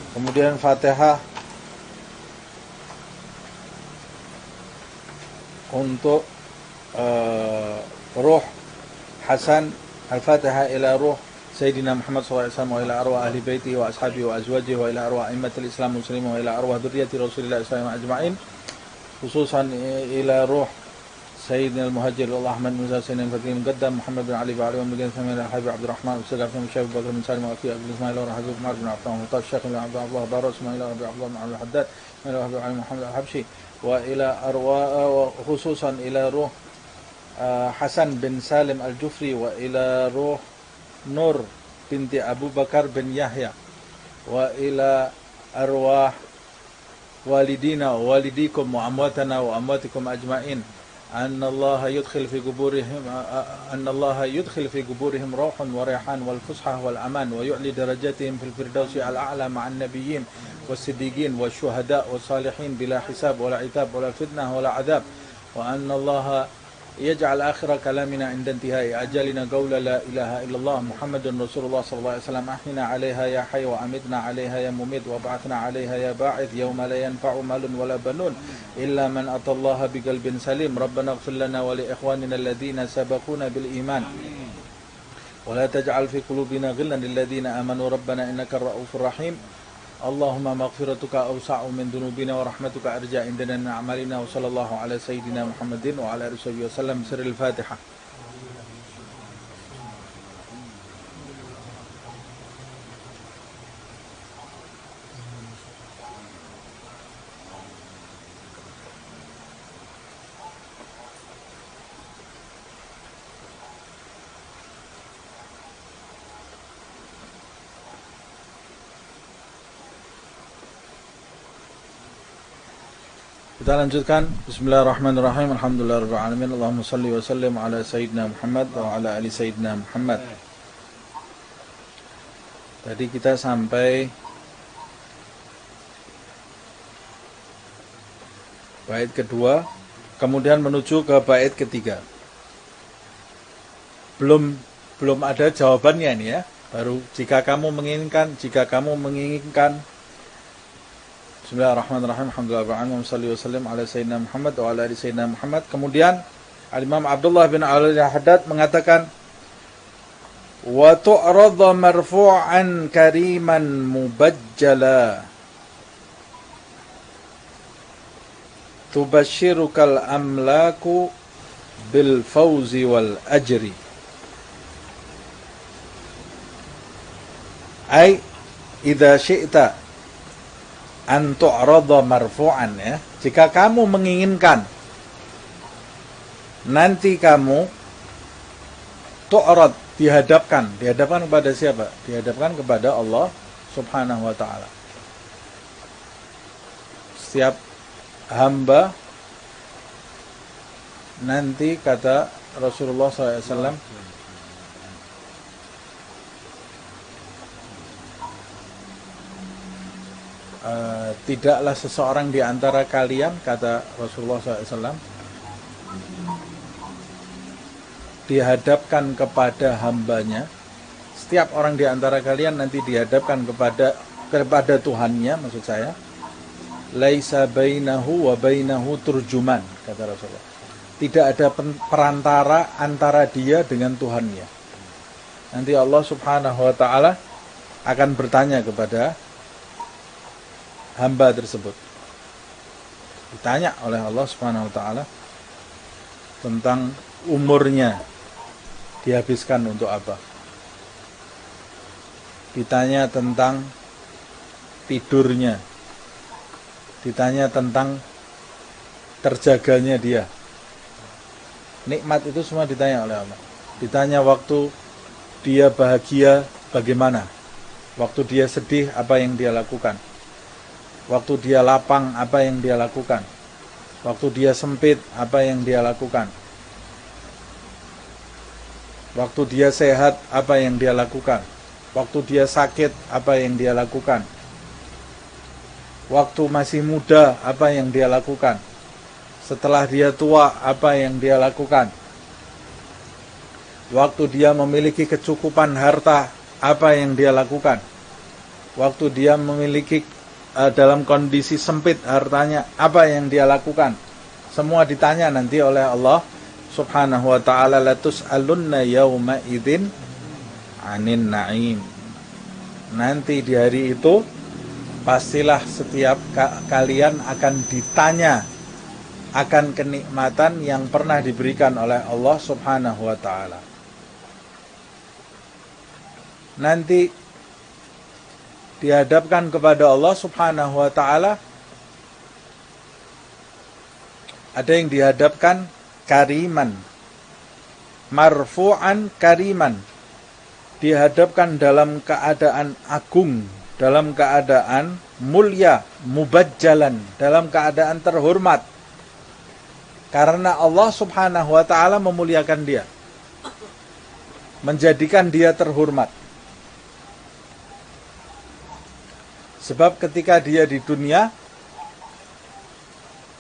Kemudian Fatihah untuk ruh Hasan, Al-Fatihah ila ruh Sayyidina Muhammad SAW wa ila arwah ahli baiti wa ashabi wa azwaji wa ila arwah a'immatil Islam muslimin wa ila arwah dzurriyyati Rasulillah sallallahu alaihi wasallam ajma'in, khususan ila ruh Sayyidina al-Muhajir Allah Ahmad Musa Sayyidina al-Fatih Muqaddam Muhammad bin Ali bin Ali bin Sami al-Habib Abdul Rahman Ustaz Afan Syekh Bakar bin Salim wa Afi Abdul Ismail wa Habib Umar bin Affan wa Syekh bin Abdullah Baros wa ila Habib Abdullah bin Al-Haddad wa ila Habib Ali Muhammad al-Habsyi wa ila arwah khususan ila ruh Hasan bin Salim al-Jufri wa ila ruh Nur binti Abu Bakar bin Yahya wa ila arwah walidina wa walidikum wa amwatana wa amwatikum ajma'in أن الله يدخل في قبورهم روح وريحان والفسحة والأمان ويعلي درجاتهم في الفردوس الأعلى مع النبيين والصديقين والشهداء والصالحين بلا حساب ولا عتاب ولا فتنة ولا عذاب وأن الله يجعل آخر كلامنا عند انتهاء أجلنا قول لا إله إلا الله محمد رسول الله صلى الله عليه وسلم أحينا عليها يا حي وأمتنا عليها يا مميت وبعثنا عليها يا باعث يوم لا ينفع مال ولا بنون إلا من أتى الله بقلب سليم ربنا اغفر لنا ولإخواننا الذين سبقونا بالإيمان ولا تجعل في قلوبنا غلا للذين آمنوا ربنا إنك الرؤوف الرحيم اللهم مغفرتك أوسع من ذنوبنا ورحمتك أرجى عندنا من أعمالنا وصلى الله على سيدنا محمد وعلى آله وصحبه وسلم. سر الفاتحة. Kita lanjutkan. Bismillahirrahmanirrahim. Alhamdulillahirabbil alamin. Allahumma shalli wa sallim ala sayyidina Muhammad wa ala ali sayyidina Muhammad. Tadi kita sampai bait kedua, kemudian menuju ke bait ketiga. Belum ada jawabannya ini ya. Baru jika kamu menginginkan Bismillahirrahmanirrahim. Alhamdulillahirabbil alamin. Wassallallahu wasallam ala sayyidina Muhammad wa ala ali sayyidina Muhammad. Kemudian Al-Imam Abdullah bin Al-Haddad mengatakan wa tu'radha marfu'an kariman mubajjala tubashshirukal amlaku bil fawzi wal ajri. Ai idza syi'ta an tu'radha marfu'an, ya. Jika kamu menginginkan nanti kamu tu'rad, dihadapkan kepada siapa? Dihadapkan kepada Allah Subhanahu wa taala. Setiap hamba nanti, kata Rasulullah SAW, tidaklah seseorang di antara kalian, kata Rasulullah SAW, dihadapkan kepada hambanya. Setiap orang di antara kalian nanti dihadapkan kepada Tuhannya, maksud saya. Laisa bainahu wa bainahu turjuman, kata Rasulullah. Tidak ada perantara antara dia dengan Tuhannya. Nanti Allah Subhanahu wa taala akan bertanya kepada hamba tersebut. Ditanya oleh Allah Subhanahu wa taala tentang umurnya, dihabiskan untuk apa? Ditanya tentang tidurnya. Ditanya tentang terjaganya dia. Nikmat itu semua ditanya oleh Allah. Ditanya waktu dia bahagia bagaimana? Waktu dia sedih apa yang dia lakukan? Waktu dia lapang, apa yang dia lakukan? Waktu dia sempit, apa yang dia lakukan? Waktu dia sehat, apa yang dia lakukan? Waktu dia sakit, apa yang dia lakukan? Waktu masih muda, apa yang dia lakukan? Setelah dia tua, apa yang dia lakukan? Waktu dia memiliki kecukupan harta, apa yang dia lakukan? waktu dia memiliki dalam kondisi sempit hartanya, apa yang dia lakukan? Semua ditanya nanti oleh Allah Subhanahu wa ta'ala, latus'alunna yawma idzin 'anin na'im. Nanti di hari itu pastilah setiap kalian akan ditanya akan kenikmatan yang pernah diberikan oleh Allah Subhanahu wa ta'ala. Nanti dihadapkan kepada Allah Subhanahu wa ta'ala. Ada yang dihadapkan kariman, marfu'an kariman, dihadapkan dalam keadaan agung, dalam keadaan mulia, mubajjalan, dalam keadaan terhormat. Karena Allah Subhanahu wa ta'ala memuliakan dia, menjadikan dia terhormat. Sebab ketika dia di dunia,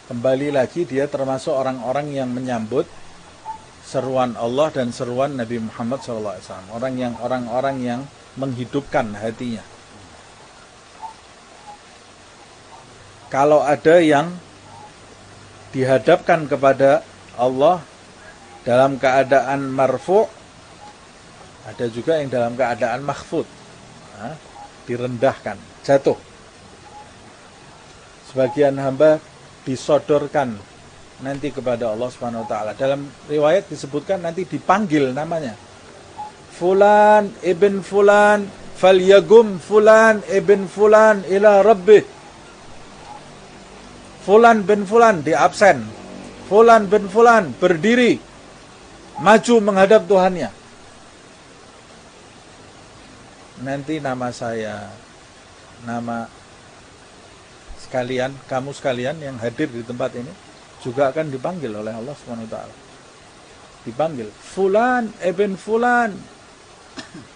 kembali lagi dia termasuk orang-orang yang menyambut seruan Allah dan seruan Nabi Muhammad SAW. Orang-orang yang menghidupkan hatinya. Kalau ada yang dihadapkan kepada Allah dalam keadaan marfu', ada juga yang dalam keadaan makhfud, direndahkan, jatuh. Sebagian hamba disodorkan nanti kepada Allah Subhanahu wa ta'ala. Dalam riwayat disebutkan nanti dipanggil namanya. Fulan ibn fulan falyagum fulan ibn fulan ila rabbih. Fulan bin fulan di absen. Fulan bin fulan berdiri, maju menghadap Tuhannya. Nanti nama saya, nama sekalian, kamu sekalian yang hadir di tempat ini juga akan dipanggil oleh Allah SWT. Dipanggil, fulan ibn fulan,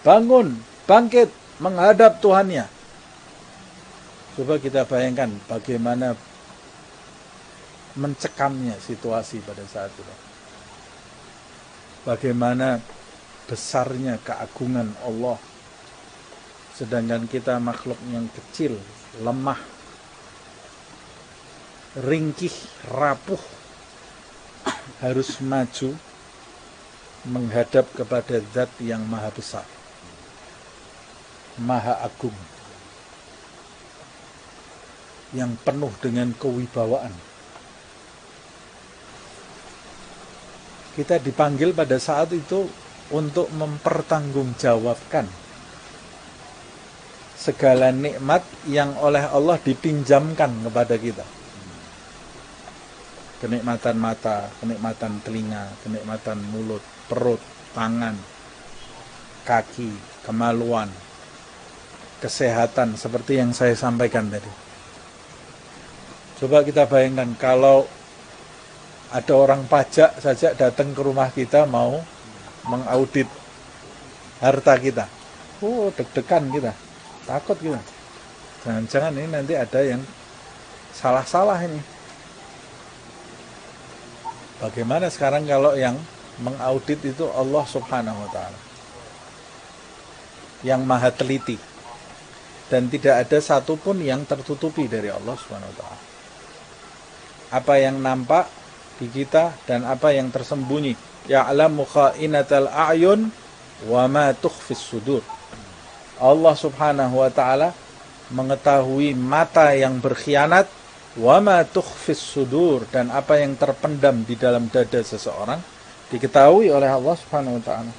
bangun, bangkit, menghadap Tuhannya. Coba kita bayangkan bagaimana mencekamnya situasi pada saat itu. Bagaimana besarnya keagungan Allah, sedangkan kita makhluk yang kecil, lemah, ringkih, rapuh, harus maju menghadap kepada zat yang maha besar, maha agung, yang penuh dengan kewibawaan. Kita dipanggil pada saat itu untuk mempertanggungjawabkan segala nikmat yang oleh Allah dipinjamkan kepada kita. Kenikmatan mata, kenikmatan telinga, kenikmatan mulut, perut, tangan, kaki, kemaluan, kesehatan, seperti yang saya sampaikan tadi. Coba kita bayangkan kalau ada orang pajak saja datang ke rumah kita mau mengaudit harta kita. Deg-degan kita, takut kita. Jangan-jangan ini nanti ada yang salah-salah ini. Bagaimana sekarang kalau yang mengaudit itu Allah Subhanahu wa ta'ala, yang maha teliti, dan tidak ada satupun yang tertutupi dari Allah Subhanahu wa ta'ala. Apa yang nampak di kita dan apa yang tersembunyi. Ya'lamu kha'inatal a'yun wa ma tukhfis sudur. Allah Subhanahu wa ta'ala mengetahui mata yang berkhianat, wa ma tukhfis sudur, dan apa yang terpendam di dalam dada seseorang diketahui oleh Allah Subhanahu wa ta'ala.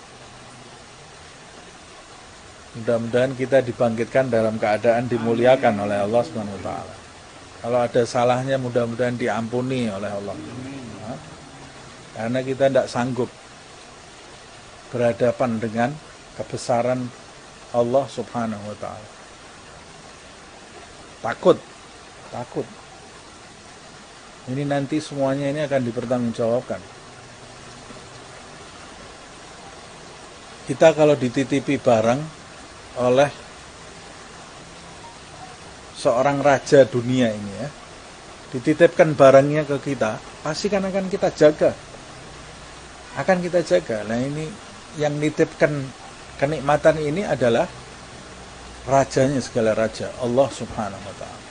Mudah-mudahan kita dibangkitkan dalam keadaan dimuliakan oleh Allah Subhanahu wa ta'ala. Kalau ada salahnya mudah-mudahan diampuni oleh Allah. Karena kita tidak sanggup berhadapan dengan kebesaran Allah Subhanahu wa ta'ala. Takut. Ini nanti semuanya ini akan dipertanggungjawabkan. Kita kalau dititipi barang oleh seorang raja dunia ini ya, dititipkan barangnya ke kita, pasti kan akan kita jaga. Nah ini yang nitipkan kenikmatan ini adalah rajanya segala raja, Allah Subhanahu wa ta'ala.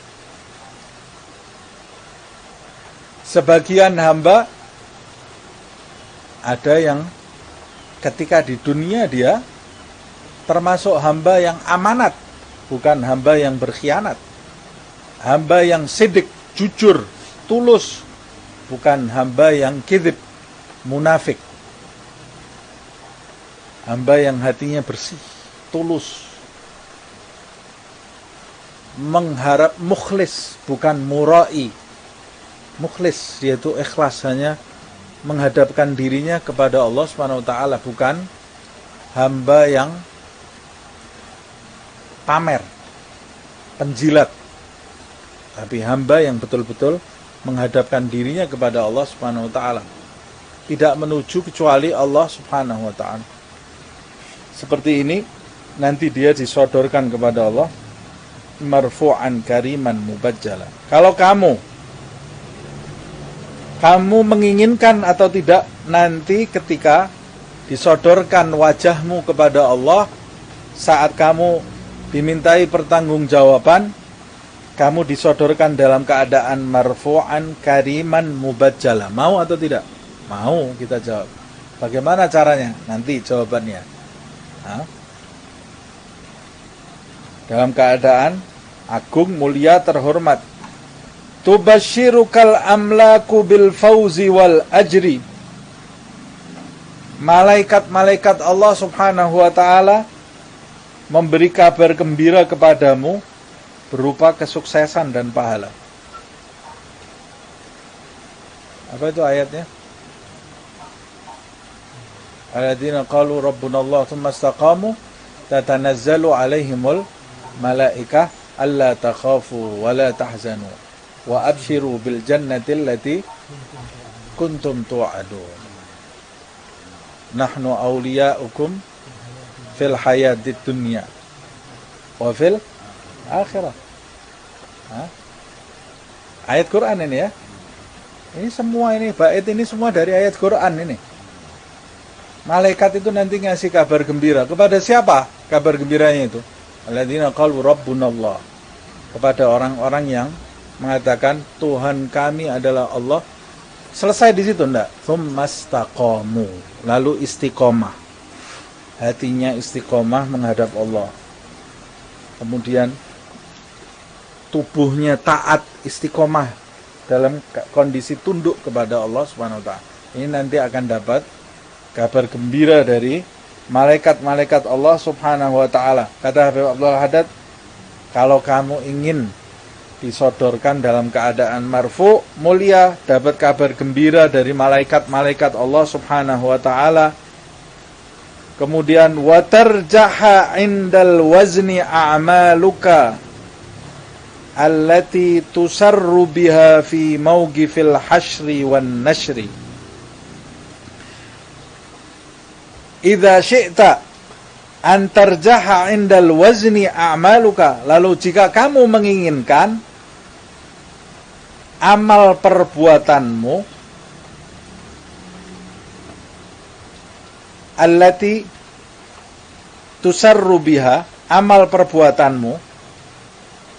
Sebagian hamba ada yang ketika di dunia dia termasuk hamba yang amanat, bukan hamba yang berkhianat. Hamba yang sidik, jujur, tulus, bukan hamba yang kidib, munafik. Hamba yang hatinya bersih, tulus, mengharap, mukhlis, bukan murai. Mukhlis, yaitu ikhlas, hanya menghadapkan dirinya kepada Allah Subhanahu wa ta'ala, bukan hamba yang pamer, penjilat, tapi hamba yang betul-betul menghadapkan dirinya kepada Allah Subhanahu wa ta'ala, tidak menuju kecuali Allah Subhanahu wa ta'ala. Seperti ini nanti dia disodorkan kepada Allah marfu'an kariman mubajjala. Kalau kamu menginginkan atau tidak, nanti ketika disodorkan wajahmu kepada Allah, saat kamu dimintai pertanggungjawaban, kamu disodorkan dalam keadaan marfu'an kariman mubajjala. Mau atau tidak? Mau, kita jawab. Bagaimana caranya? Nanti jawabannya. Dalam keadaan agung, mulia, terhormat. Tubashirukal amlaku bil fauzi wal ajri. Malaikat-malaikat Allah Subhanahu wa ta'ala memberi kabar gembira kepadamu berupa kesuksesan dan pahala. Apa itu ayatnya? Alladzina qalu rabbuna Allah tsumma istaqamu tatanazzalu alaihimul malaikah alla takhafu wa la tahzanu wa abshiru bil jannati allati kuntum tu'adun. Nahnu awliya'ukum fil hayatid dunya wa fil akhirah. Ayat Quran ini ya. Ini semua ini bait ini semua dari ayat Quran ini. Malaikat itu nanti ngasih kabar gembira kepada siapa? Kabar gembiranya itu alladzina qalu rabbunallah, kepada orang-orang yang mengatakan Tuhan kami adalah Allah. Selesai di situ enggak? Tsumastaqamu, lalu istiqomah. Hatinya istiqomah menghadap Allah. Kemudian tubuhnya taat, istiqomah dalam kondisi tunduk kepada Allah Subhanahu wa ta'ala. Ini nanti akan dapat kabar gembira dari malaikat-malaikat Allah Subhanahu wa ta'ala. Kata Habib Abdul Haddad, kalau kamu ingin disodorkan dalam keadaan marfu, mulia, dapat kabar gembira dari malaikat-malaikat Allah Subhanahu wa ta'ala, kemudian watarjaha indal wazni a'maluka allati tusarru biha fi mawqifil hasyri wan nashri. Idza syi'ta an tarjaha indal wazni a'maluka, lalu jika kamu menginginkan amal perbuatanmu allati tusarru biha, amal perbuatanmu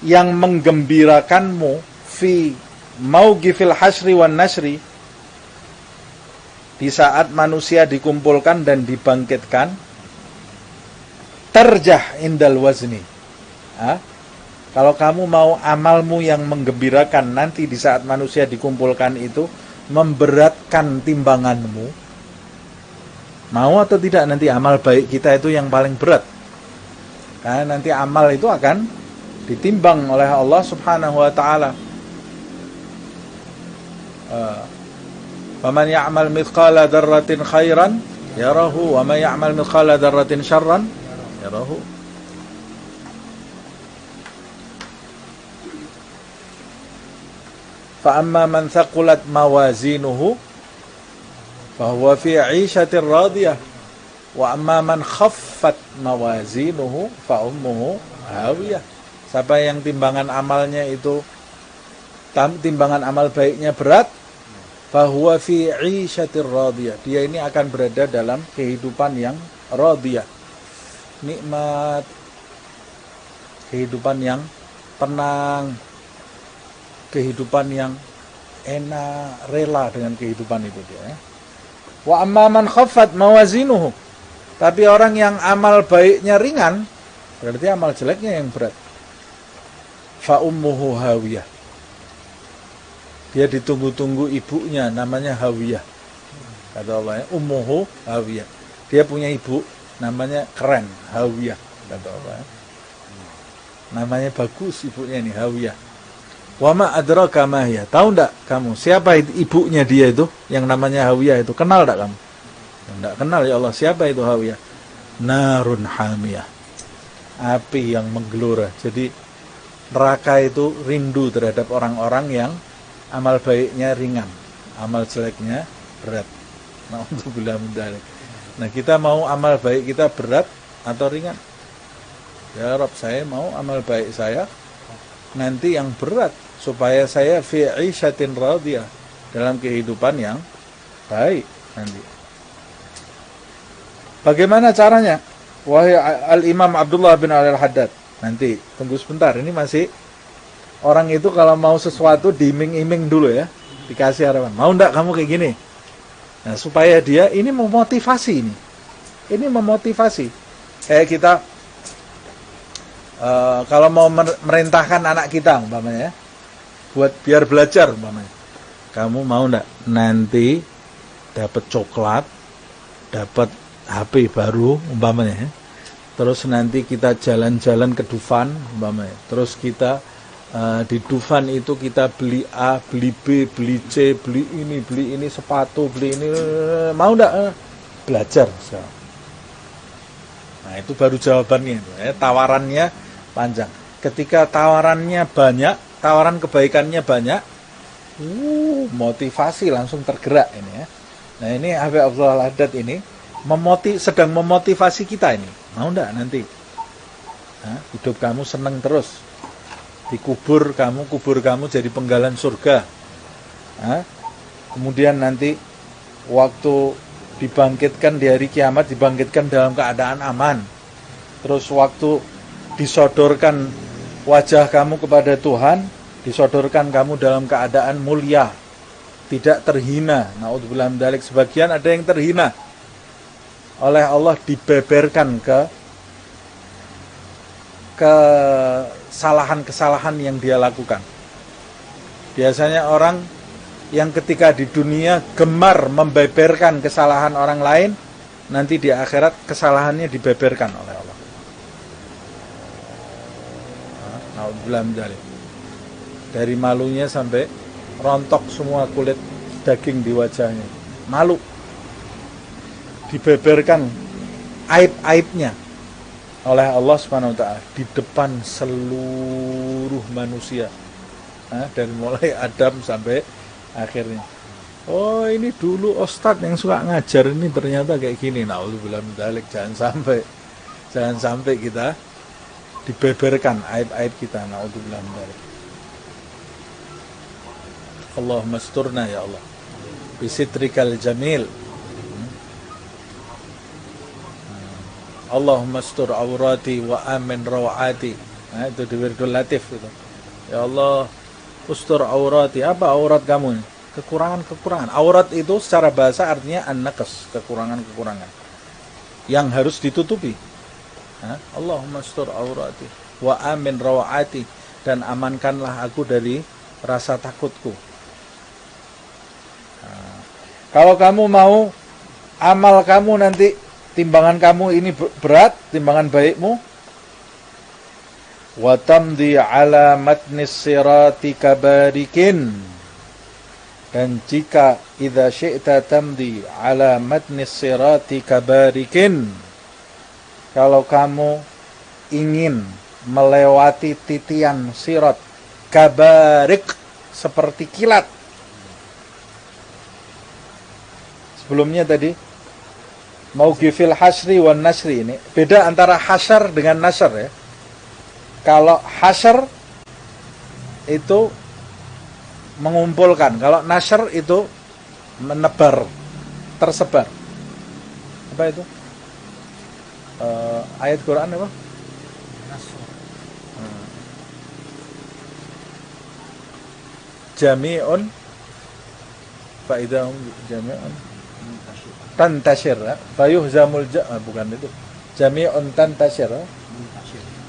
yang menggembirakanmu fi mauqifil hasyri wan nasri, di saat manusia dikumpulkan dan dibangkitkan, terjah indal wazni. Kalau kamu mau amalmu yang menggembirakan nanti di saat manusia dikumpulkan itu memberatkan timbanganmu, mau atau tidak nanti amal baik kita itu yang paling berat. Karena nanti amal itu akan ditimbang oleh Allah Subhanahu wa ta'ala. Faman ya'mal mithqala dzarratin khairan yarahu wa man ya'mal mithqala dzarratin syarran yarahu. Fa amma man thaqulat mawazinuhu fa huwa fi 'ishatir radiyah wa amma man khaffat mawazinuhu fa ummuhu hawiyah. Siapa yang timbangan amalnya itu timbangan amal baiknya berat, fahuwa fi 'ishatir radiyah, dia ini akan berada dalam kehidupan yang radiyah, nikmat. kehidupan yang tenang, kehidupan yang enak, rela dengan kehidupan itu dia. Wa amma man khaffat mawazinuhu. Tapi orang yang amal baiknya ringan, berarti amal jeleknya yang berat. Fa ummuhu hawiyah. Dia ditunggu-tunggu ibunya, namanya hawiyah. Kata Allah ya, ummuhu hawiyah. Dia punya ibu, namanya keren, hawiyah. Kata Allah ya. Namanya bagus ibunya ini, hawiyah. Wa ma adraka ma hiya. Tahu enggak kamu siapa ibunya dia itu yang namanya hawiyah itu? Kenal enggak kamu? Enggak kenal ya Allah. Siapa itu hawiyah? Narun hamiyah. Api yang menggelora. Jadi neraka itu rindu terhadap orang-orang yang amal baiknya ringan, amal jeleknya berat. Nauzubillah min dzalik. Nah, kita mau amal baik kita berat atau ringan? Ya Rabb, saya mau amal baik saya nanti yang berat supaya saya fi 'ishatin radiyah, dalam kehidupan yang baik nanti. Bagaimana caranya? Wahai Al-Imam Abdullah bin Al-Haddad. Nanti tunggu sebentar, ini masih orang itu kalau mau sesuatu diiming-iming dulu ya, dikasih harapan. Mau enggak kamu kayak gini? Nah, supaya dia ini memotivasi ini. Ini memotivasi. Kayak kita kalau mau merintahkan anak kita umpamanya ya, buat biar belajar umpamanya. Kamu mau enggak nanti dapat coklat, dapat HP baru umpamanya ya. Terus nanti kita jalan-jalan ke Dufan umpamanya. Terus kita di Dufan itu kita beli A, beli B, beli C, beli ini sepatu, beli ini. Mau enggak belajar sekarang? Nah, itu baru jawabannya itu ya. Tawarannya panjang. Ketika tawarannya banyak, tawaran kebaikannya banyak, motivasi langsung tergerak ini ya. Nah, ini Habib Abdullah Al-Haddad ini sedang memotivasi kita ini. Mau enggak nanti hidup kamu seneng terus, kubur kamu jadi penggalan surga. Kemudian nanti waktu dibangkitkan di hari kiamat, dibangkitkan dalam keadaan aman. Terus waktu disodorkan wajah kamu kepada Tuhan, disodorkan kamu dalam keadaan mulia, tidak terhina. Naudzubillah min dzalik. Sebagian ada yang terhina oleh Allah, dibeberkan ke kesalahan-kesalahan yang dia lakukan. Biasanya orang yang ketika di dunia gemar membeberkan kesalahan orang lain, nanti di akhirat kesalahannya dibeberkan oleh Allah. Naudzubillah min dzalik. Dari malunya sampai rontok semua kulit daging di wajahnya. Malu. Dibeberkan aib-aibnya oleh Allah Subhanahu wa taala di depan seluruh manusia. Dari mulai Adam sampai akhirnya. Oh, ini dulu ustadz yang suka ngajar ini ternyata kayak gini. Naudzubillah min dzalik. Jangan sampai kita dibeberkan aib-aib kita. Naudzubillah min dzalik. Allahumma asturna ya Allah bisitrikal jamil. Allahumma astur aurati wa amin rawati. Nah, itu di Wirdul Latif itu. Ya Allah, ustur aurati. Apa aurat kamu? Kekurangan-kekurangan. Aurat itu secara bahasa artinya an-naqs, kekurangan-kekurangan yang harus ditutupi. Allahumma astur aurati wa amin rawati, dan amankanlah aku dari rasa takutku. Kalau kamu mau amal kamu nanti, timbangan kamu ini berat, timbangan baikmu, wa tamdi ala matnis sirati kabarikin, dan jika idza syi'ta tamdi ala matnis sirati kabarikin, kalau kamu ingin melewati titian sirat, kabarik seperti kilat. Sebelumnya tadi Mauqifil hasri wan nasri, ini beda antara hasyar dengan nasr ya. Kalau hasyar itu mengumpulkan, kalau nasr itu menebar, tersebar. Apa itu? Ayat Quran apa? jami'un fa idza hum jami'un tantashir fayuhzamul bukan itu jami'un tantashir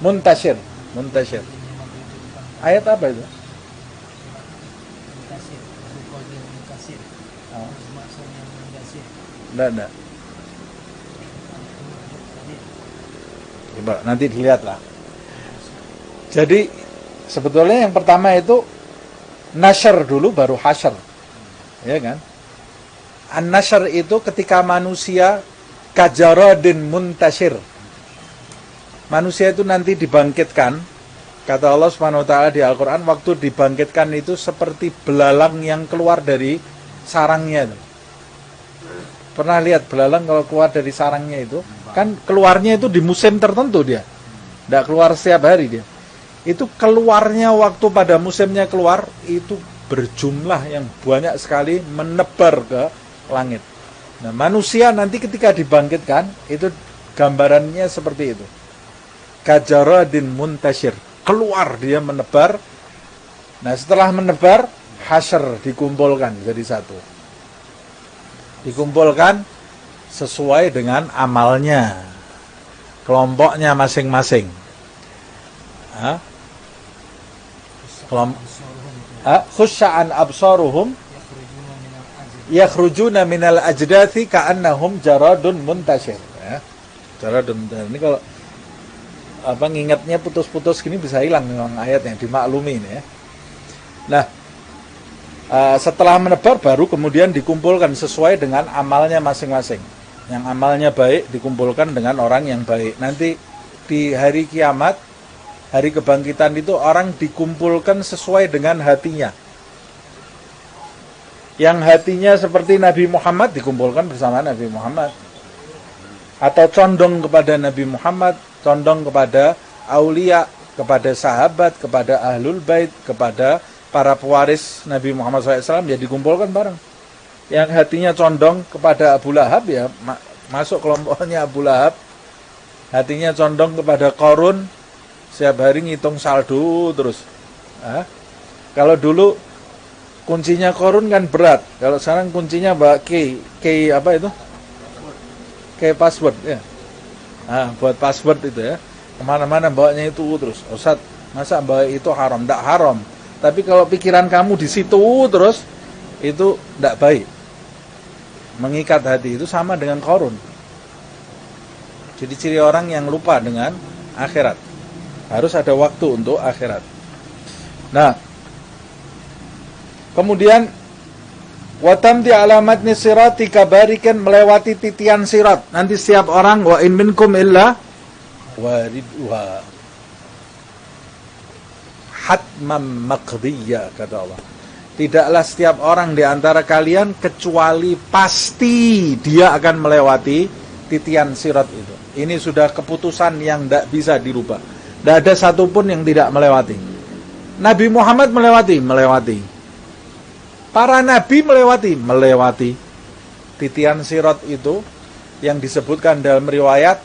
muntashir ayat apa itu? Enggak. Coba nanti dilihat lah. Jadi sebetulnya yang pertama itu nasyr dulu baru hasyr. Ya kan? An-nasyr itu ketika manusia kajaradin muntashir. Manusia itu nanti dibangkitkan, kata Allah Subhanahu wa taala di Al-Qur'an, waktu dibangkitkan itu seperti belalang yang keluar dari sarangnya itu. Pernah lihat belalang kalau keluar dari sarangnya itu? Kan keluarnya itu di musim tertentu dia. Tidak keluar setiap hari dia. Itu keluarnya waktu pada musimnya keluar, itu berjumlah yang banyak sekali menebar ke langit. Nah, manusia nanti ketika dibangkitkan, itu gambarannya seperti itu. Kajaradin muntashir. Keluar dia menebar. Nah, setelah menebar, hasyr dikumpulkan jadi satu. Dikumpulkan sesuai dengan amalnya, kelompoknya masing-masing. Khusya'an absaruhum yakhrujuna minal ajdathi ka'annahum jaradun muntashir. Jaradun muntashir. Ini kalau ngingetnya putus-putus gini bisa hilang memang ayatnya, dimaklumi ini ya. Nah, setelah menebar baru kemudian dikumpulkan sesuai dengan amalnya masing-masing. Yang amalnya baik dikumpulkan dengan orang yang baik. Nanti di hari kiamat, hari kebangkitan itu orang dikumpulkan sesuai dengan hatinya. Yang hatinya seperti Nabi Muhammad dikumpulkan bersama Nabi Muhammad. Atau condong kepada Nabi Muhammad, condong kepada aulia, kepada sahabat, kepada ahlul bait, kepada para pewaris Nabi Muhammad SAW, ya dikumpulkan bareng. Yang hatinya condong kepada Abu Lahab, ya masuk kelompoknya Abu Lahab. Hatinya condong kepada Qarun, setiap hari ngitung saldo terus. Kalau dulu kuncinya Qarun kan berat, kalau sekarang kuncinya key apa itu? Key password ya. Buat password itu ya. Kemana-mana bawanya itu terus. Ustaz, masa bawa itu haram? Tidak haram. Tapi kalau pikiran kamu di situ terus, itu tidak baik. Mengikat hati itu sama dengan Qarun. Jadi ciri orang yang lupa dengan akhirat. Harus ada waktu untuk akhirat. Nah, kemudian watamdi alamatni sirati kabarikan, melewati titian sirat. Nanti setiap orang wa in minkum illa waridha hatman maqdiyya, kata Allah. Tidaklah setiap orang di antara kalian kecuali pasti dia akan melewati titian sirat itu. Ini sudah keputusan yang tidak bisa dirubah. Tidak ada satupun yang tidak melewati. Nabi Muhammad melewati. Para nabi melewati. Titian sirat itu yang disebutkan dalam riwayat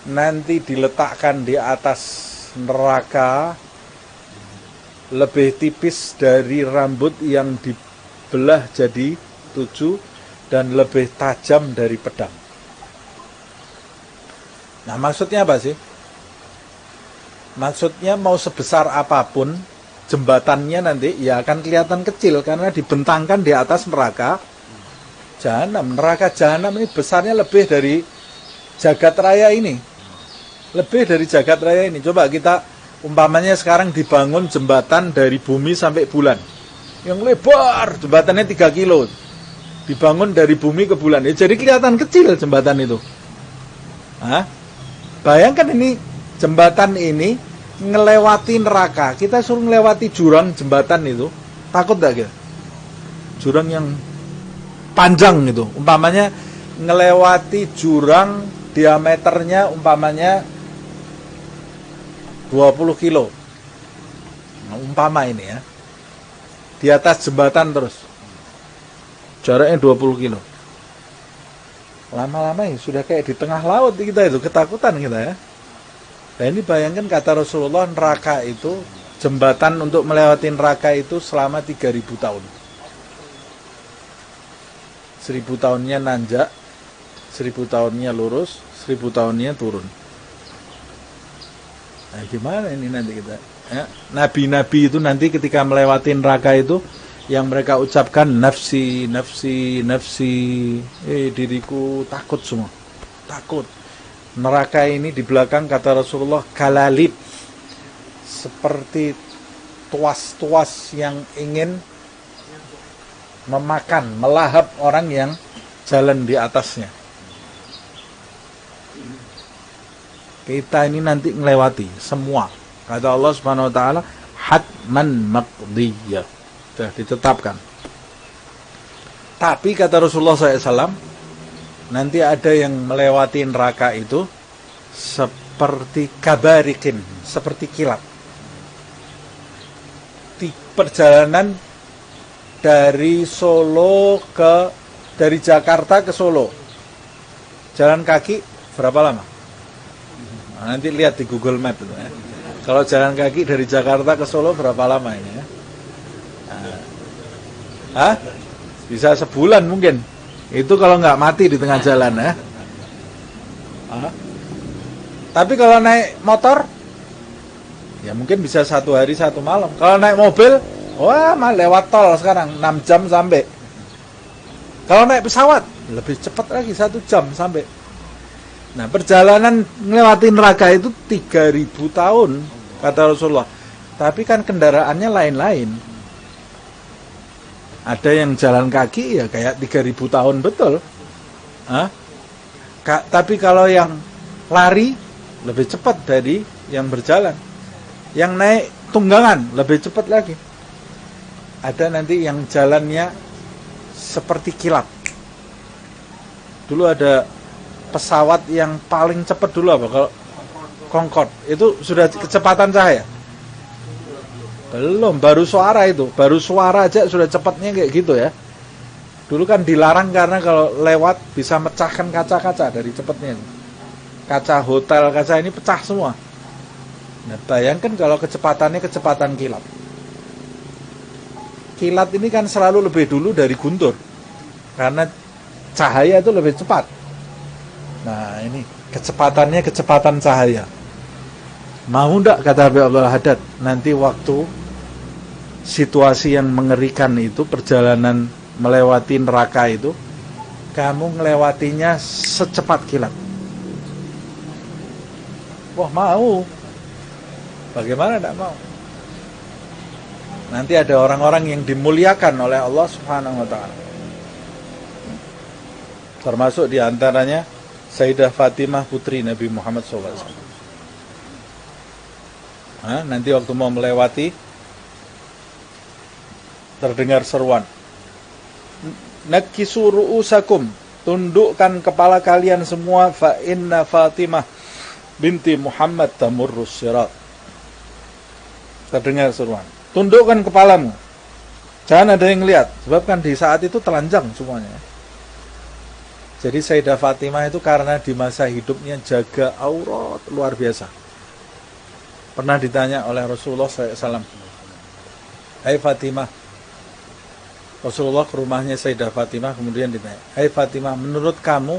nanti diletakkan di atas neraka lebih tipis dari rambut yang dibelah jadi 7 dan lebih tajam dari pedang. Nah, maksudnya apa sih? Maksudnya mau sebesar apapun jembatannya nanti ya akan kelihatan kecil karena dibentangkan di atas neraka jahanam. Neraka jahanam ini besarnya lebih dari jagat raya ini. Lebih dari jagat raya ini. Coba kita umpamanya sekarang dibangun jembatan dari bumi sampai bulan. Yang lebar, jembatannya 3 kilo. Dibangun dari bumi ke bulan. Ya, jadi kelihatan kecil jembatan itu. Bayangkan ini jembatan ini ngelewati neraka. Kita suruh ngelewati jurang jembatan itu. Takut gak kita? Jurang yang panjang itu. Umpamanya ngelewati jurang diameternya umpamanya 20 kilo. Nah, umpama ini ya. Di atas jembatan terus. Jaraknya 20 kilo. Lama-lama ya sudah kayak di tengah laut kita itu, ketakutan kita ya. Nah, ini bayangkan kata Rasulullah, neraka itu jembatan untuk melewati neraka itu selama 3000 tahun. 1000 tahunnya nanjak, 1000 tahunnya lurus, 1000 tahunnya turun. Nah, gimana ini nanti kita? Ya, nabi-nabi itu nanti ketika melewati neraka itu, yang mereka ucapkan nafsi, nafsi, nafsi, diriku takut semua, takut. Neraka ini di belakang kata Rasulullah kalalib, seperti tuas-tuas yang ingin memakan, melahap orang yang jalan di atasnya. Kita ini nanti melewati semua. Kata Allah Subhanahu wa taala, hatman maqdiyah. Sudah ditetapkan. Tapi kata Rasulullah SAW, nanti ada yang melewati neraka itu seperti kabarikin, seperti kilat. Di perjalanan dari Jakarta ke Solo, jalan kaki berapa lama? Nah, nanti lihat di Google Map itu ya. Kalau jalan kaki dari Jakarta ke Solo berapa lama ini ya? Hah? Bisa sebulan mungkin. Itu kalau nggak mati di tengah jalan ya. Tapi kalau naik motor, ya mungkin bisa 1 hari 1 malam. Kalau naik mobil, wah lewat tol sekarang 6 jam sampai. Kalau naik pesawat, lebih cepat lagi 1 jam sampai. Nah, perjalanan melewati neraka itu 3000 tahun, kata Rasulullah. Tapi kan kendaraannya lain-lain. Ada yang jalan kaki ya kayak 3000 tahun betul. Tapi kalau yang lari lebih cepat dari yang berjalan. Yang naik tunggangan lebih cepat lagi. Ada nanti yang jalannya seperti kilat. Dulu ada pesawat yang paling cepat dulu apa? Kalau Concorde itu sudah kecepatan cahaya. Belum, baru suara itu. Baru suara aja sudah cepatnya kayak gitu ya. Dulu kan dilarang karena kalau lewat bisa mecahkan kaca-kaca dari cepatnya. Kaca hotel, kaca ini pecah semua. Nah, bayangkan kalau kecepatannya kecepatan kilat. Kilat ini kan selalu lebih dulu dari guntur. Karena cahaya itu lebih cepat. Nah, ini kecepatannya kecepatan cahaya. Mau enggak, kata Habib Abdul Haddad, nanti waktu situasi yang mengerikan itu, perjalanan melewati neraka itu, kamu melewatinya secepat kilat. Wah, mau. Bagaimana tidak mau? Nanti ada orang-orang yang dimuliakan oleh Allah Subhanahu wa taala. Termasuk diantaranya Sayyidah Fatimah putri Nabi Muhammad SAW. Nanti waktu mau melewati, terdengar seruan, nakisu ru'usakum, tundukkan kepala kalian semua, fa inna Fatimah binti Muhammad tamurrus sirat. Terdengar seruan, tundukkan kepalamu, jangan ada yang lihat, sebab kan di saat itu telanjang semuanya. Jadi Sayyidah Fatimah itu karena di masa hidupnya jaga aurat luar biasa. Pernah ditanya oleh Rasulullah SAW, hai Fatimah, Rasulullah ke rumahnya Sayyidah Fatimah, kemudian ditanya, hai Fatimah, menurut kamu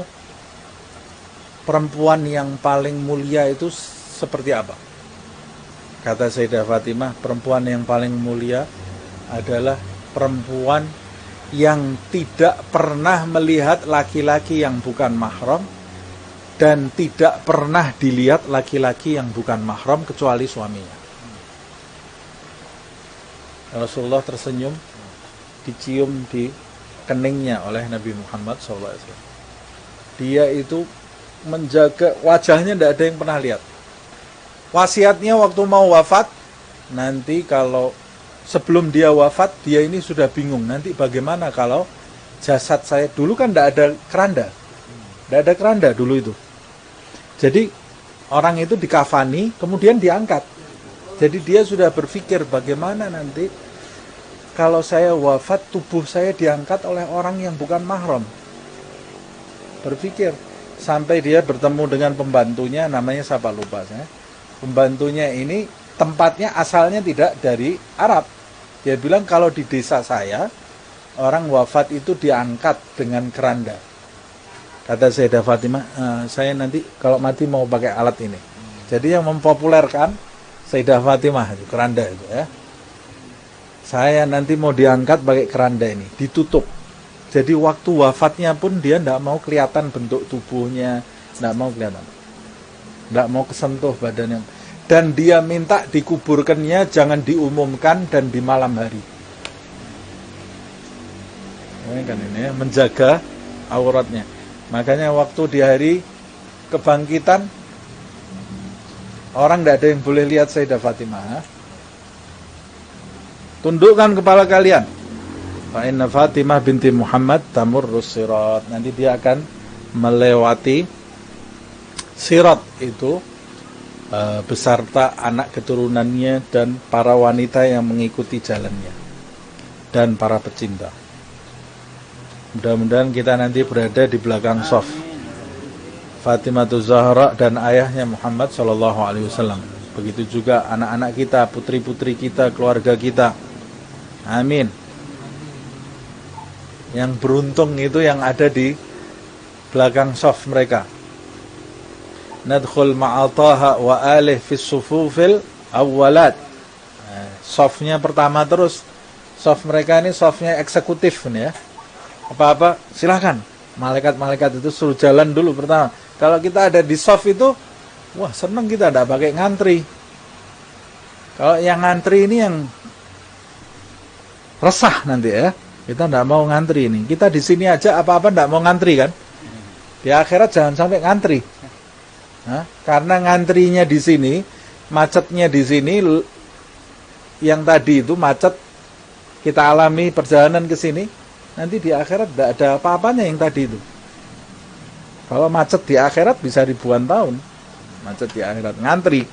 perempuan yang paling mulia itu seperti apa? Kata Sayyidah Fatimah, perempuan yang paling mulia adalah perempuan yang tidak pernah melihat laki-laki yang bukan mahram dan tidak pernah dilihat laki-laki yang bukan mahram kecuali suaminya. Rasulullah tersenyum, dicium di keningnya oleh Nabi Muhammad SAW. Dia itu menjaga wajahnya, tidak ada yang pernah lihat. Wasiatnya waktu mau wafat, nanti kalau sebelum dia wafat, dia ini sudah bingung, nanti bagaimana kalau jasad saya, dulu kan tidak ada keranda. Tidak ada keranda dulu itu. Jadi orang itu dikafani, kemudian diangkat. Jadi dia sudah berpikir bagaimana nanti kalau saya wafat, tubuh saya diangkat oleh orang yang bukan mahram. Berpikir. Sampai dia bertemu dengan pembantunya, namanya siapa lupa saya. Pembantunya ini tempatnya asalnya tidak dari Arab. Dia bilang kalau di desa saya orang wafat itu diangkat dengan keranda. Kata Sayyidah Fatimah, saya nanti kalau mati mau pakai alat ini. Jadi yang mempopulerkan Sayyidah Fatimah itu keranda itu ya. Saya nanti mau diangkat pakai keranda ini, ditutup. Jadi waktu wafatnya pun dia tidak mau kelihatan bentuk tubuhnya, tidak mau kelihatan, tidak mau kesentuh badannya. Dan dia minta dikuburkannya jangan diumumkan dan di malam hari. Ini kan ini ya, menjaga auratnya. Makanya waktu di hari kebangkitan orang tidak ada yang boleh lihat Sayyidah Fatimah. Tundukkan kepala kalian. Fa inna Fatimah binti Muhammad tamurrus sirat. Nanti dia akan melewati sirat itu beserta anak keturunannya dan para wanita yang mengikuti jalannya dan para pecinta. Mudah-mudahan kita nanti berada di belakang shaf Fatimah Zahra dan ayahnya Muhammad sallallahu alaihi wasallam. Begitu juga anak-anak kita, putri-putri kita, keluarga kita. Amin. Yang beruntung itu yang ada di belakang shaf mereka. Nadkhul ma'ataha wa alih fis sufufil awwalat. Shafnya pertama terus. Shaf mereka ini shafnya eksekutif nih ya. Apa-apa silakan. Malaikat-malaikat itu suruh jalan dulu pertama. Kalau kita ada di shaf itu, wah seneng kita tidak pakai ngantri. Kalau yang ngantri ini yang resah nanti ya. Kita tidak mau ngantri ini. Kita di sini aja apa-apa tidak mau ngantri kan. Di akhirat jangan sampai ngantri. Nah, karena ngantrinya di sini, macetnya di sini, yang tadi itu macet kita alami perjalanan ke sini, nanti di akhirat tidak ada apa-apanya yang tadi itu. Kalau macet di akhirat bisa ribuan tahun. Macet di akhirat ngantri.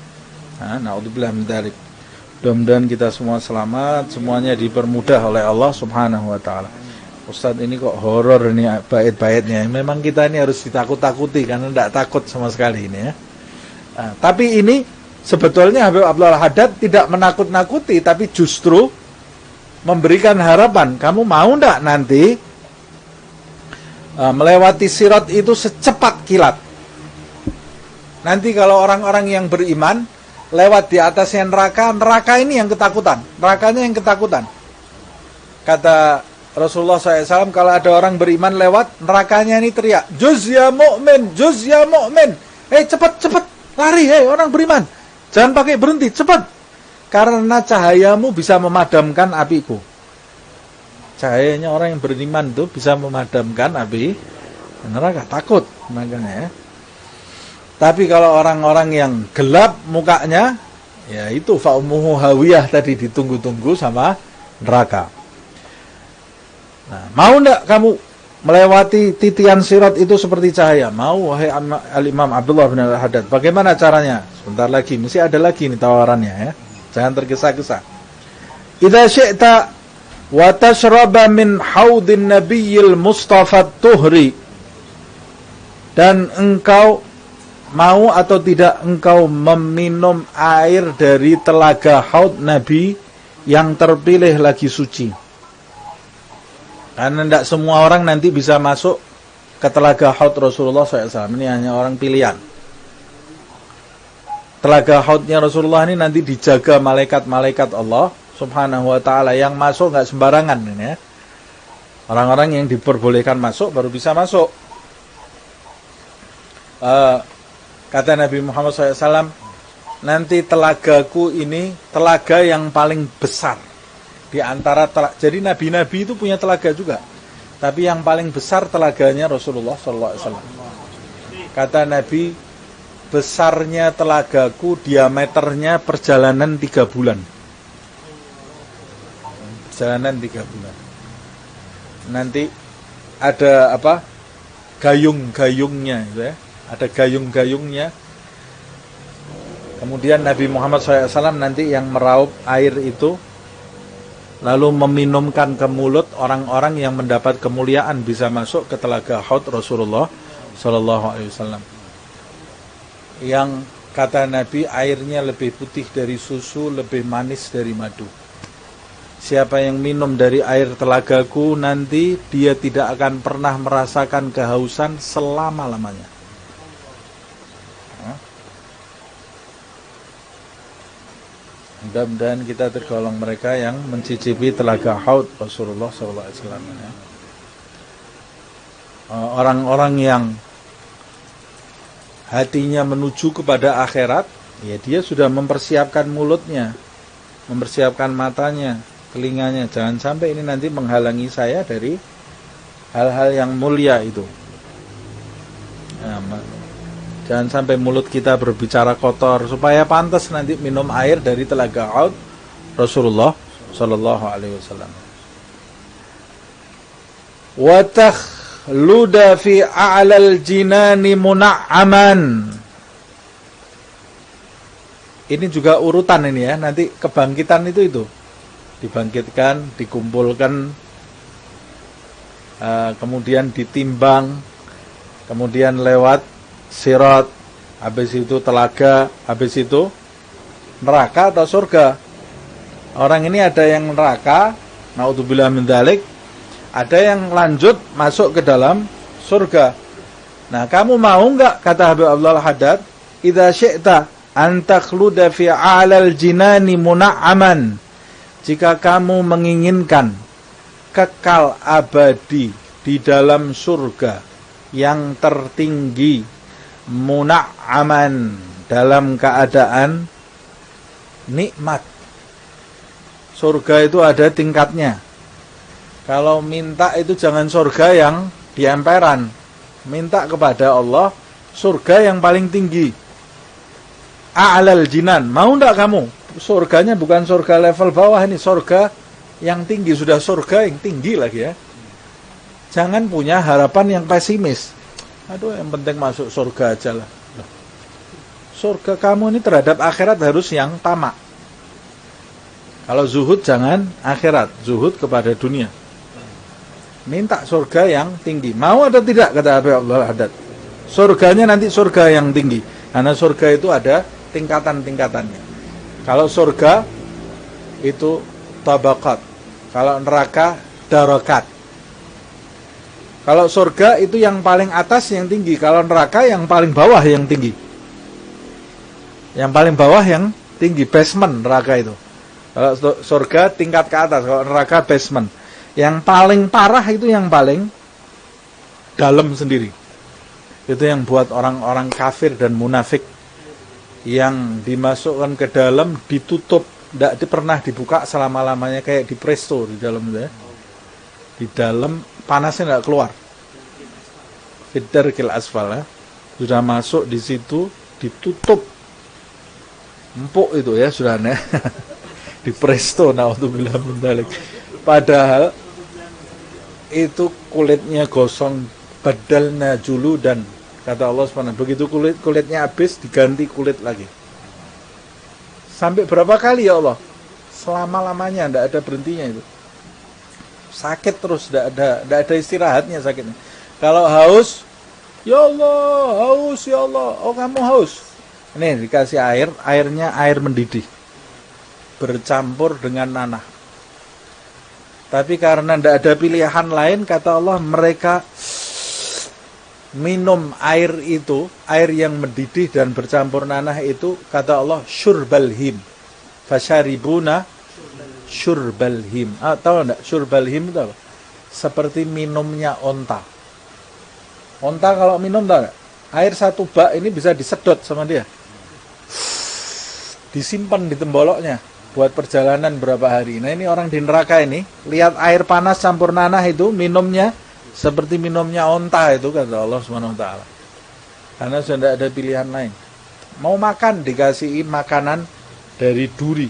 Nah, naudzubillah min dzalik. Mudah-mudahan kita semua selamat, semuanya dipermudah oleh Allah Subhanahu wa taala. Ustadz ini kok horor ini bait-baitnya. Memang kita ini harus ditakut-takuti karena tidak takut sama sekali ini ya. Nah, tapi ini sebetulnya Habib Abdullah Haddad tidak menakut-nakuti, tapi justru memberikan harapan. Kamu mau tidak nanti melewati sirat itu secepat kilat? Nanti kalau orang-orang yang beriman lewat di atasnya neraka ini yang ketakutan. Nerakanya yang ketakutan. Kata Rasulullah SAW, kalau ada orang beriman lewat, nerakanya ini teriak, Juz ya mu'min, Juz ya mu'min. Cepat, lari, orang beriman. Jangan pakai berhenti, cepat. Karena cahayamu bisa memadamkan apiku. Cahayanya orang yang beriman itu bisa memadamkan api neraka. Takut, makanya ya. Tapi kalau orang-orang yang gelap mukanya, ya itu fa'umuhu hawiyah tadi ditunggu-tunggu sama neraka. Nah, mau enggak kamu melewati titian sirat itu seperti cahaya? Mau, wahai Al-Imam Abdullah bin Al-Haddad. Bagaimana caranya? Sebentar lagi, mesti ada lagi nih tawarannya ya. Jangan tergesa-gesa. Idza syi'ta wa tashraba min haudin nabiyil mustafa tuhri. Dan engkau mau atau tidak engkau meminum air dari telaga haud Nabi yang terpilih lagi suci. Karena tidak semua orang nanti bisa masuk ke telaga haud Rasulullah SAW. Ini hanya orang pilihan. Telaga haudnya Rasulullah ini nanti dijaga malaikat-malaikat Allah Subhanahu wa ta'ala. Yang masuk nggak sembarangan ini ya. Orang-orang yang diperbolehkan masuk baru bisa masuk. Kata Nabi Muhammad SAW, nanti telagaku ini telaga yang paling besar di antara jadi nabi-nabi itu punya telaga juga, tapi yang paling besar telaganya Rasulullah SAW. Kata Nabi, besarnya telagaku diameternya perjalanan 3 bulan. Perjalanan 3 bulan. Nanti ada apa? Gayung-gayungnya gitu ya. Ada gayung-gayungnya. Kemudian Nabi Muhammad SAW nanti yang meraup air itu lalu meminumkan ke mulut orang-orang yang mendapat kemuliaan bisa masuk ke telaga haud Rasulullah SAW. Yang Kata Nabi, airnya lebih putih dari susu, lebih manis dari madu. Siapa yang minum dari air telagaku, nanti dia tidak akan pernah merasakan kehausan selama-lamanya. Mudah-mudahan kita tergolong mereka yang mencicipi telaga haud Rasulullah SAW. Orang-orang yang hatinya menuju kepada akhirat, ya dia sudah mempersiapkan mulutnya, mempersiapkan matanya, telinganya. Jangan sampai ini nanti menghalangi saya dari hal-hal yang mulia itu. Jangan sampai mulut kita berbicara kotor, supaya pantas nanti minum air dari telaga haud Rasulullah Sallallahu Alaihi Wasallam. Luda fi a'lal jinani muna'aman. Ini juga urutan ini ya, nanti kebangkitan itu dibangkitkan, dikumpulkan, kemudian ditimbang, kemudian lewat sirat, habis itu telaga, habis itu neraka atau surga. Orang ini ada yang neraka, naudzubillah min dzalik, ada yang lanjut masuk ke dalam surga. Nah, kamu mau enggak, kata Habib Abdullah Haddad, idza syi'ta an takhluda fi 'alal jinani muna'aman. Jika kamu menginginkan kekal abadi di dalam surga yang tertinggi, muna'aman, dalam keadaan nikmat. Surga itu ada tingkatnya. Kalau minta itu jangan surga yang di emperan. Minta kepada Allah surga yang paling tinggi. A'lal jinan. Mau enggak kamu? Surganya bukan surga level bawah ini, surga yang tinggi. Sudah surga yang tinggi lagi ya. Jangan punya harapan yang pesimis. Aduh, yang penting masuk surga aja lah. Surga kamu ini terhadap akhirat harus yang tamak. Kalau zuhud jangan akhirat, zuhud kepada dunia. Minta surga yang tinggi. Mau atau tidak, kata Habib Abdullah Haddad? Surganya nanti surga yang tinggi. Karena surga itu ada tingkatan-tingkatannya. Kalau surga itu tabaqat. Kalau neraka darakat. Kalau surga itu yang paling atas yang tinggi. Kalau neraka yang paling bawah yang tinggi. Yang paling bawah yang tinggi, basement neraka itu. Kalau surga tingkat ke atas, kalau neraka basement. Yang paling parah itu yang paling dalam sendiri. Itu yang buat orang-orang kafir dan munafik yang dimasukkan ke dalam, ditutup, tidak pernah dibuka selama-lamanya, kayak di presto di dalam itu ya. Di dalam panasnya tidak keluar. Fidarkil asfal ya. Sudah masuk di situ, ditutup. Empuk itu ya sudah aneh. Di presto, naudzubillah min dzalik. Padahal itu kulitnya gosong, badalna julu, dan kata Allah SWT, begitu kulitnya habis diganti kulit lagi. Sampai berapa kali ya Allah? Selama-lamanya, tidak ada berhentinya itu. Sakit terus, tidak ada istirahatnya sakitnya. Kalau haus, ya Allah, haus ya Allah. Oh, kamu haus. Ini dikasih air, airnya air mendidih. Bercampur dengan nanah. Tapi karena tidak ada pilihan lain, kata Allah, mereka minum air itu, air yang mendidih dan bercampur nanah itu, kata Allah, syurbal him. Fasyaribuna syurbal him. Tahu enggak syurbal him itu apa? Seperti minumnya onta. Onta kalau minum, tahu enggak? Air satu bak ini bisa disedot sama dia. Disimpan di temboloknya buat perjalanan berapa hari. Nah, ini orang di neraka ini, lihat air panas campur nanah itu, minumnya seperti minumnya onta itu, kata Allah SWT. Karena sudah tidak ada pilihan lain. Mau makan, dikasihi makanan dari duri.